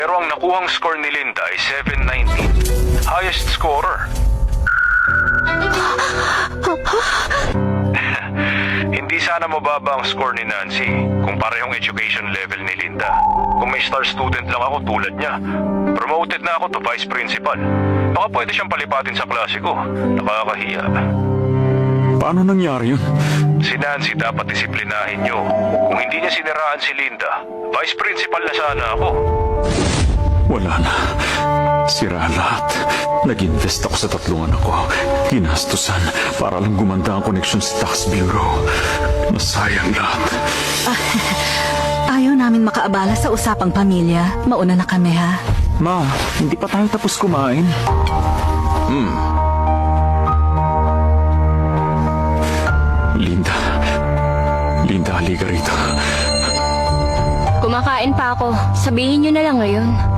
Pero ang nakuhang score ni Linda ay 790. Highest scorer. Hindi sana mababa ang score ni Nancy kung parehong education level ni Linda. Kung may star student lang ako tulad niya, promoted na ako to vice principal. Baka pwede siyang palipatin sa klase ko. Nakakahiya. Paano nangyari yun? Si Nancy dapat disiplinahin niyo. Kung hindi niya siniraan si Linda, vice principal na sana ako. Wala na. Sira lahat. Nag-invest ako sa 3 anak ko. Ginastusan para lang gumanda ang connection sa tax bureau. Nasayang lahat. Ayaw namin makaabala sa usapang pamilya. Mauna na kami, ha? Ma, hindi pa tayo tapos kumain. Linda. Linda, halika rito. Kumakain pa ako. Sabihin niyo na lang ngayon.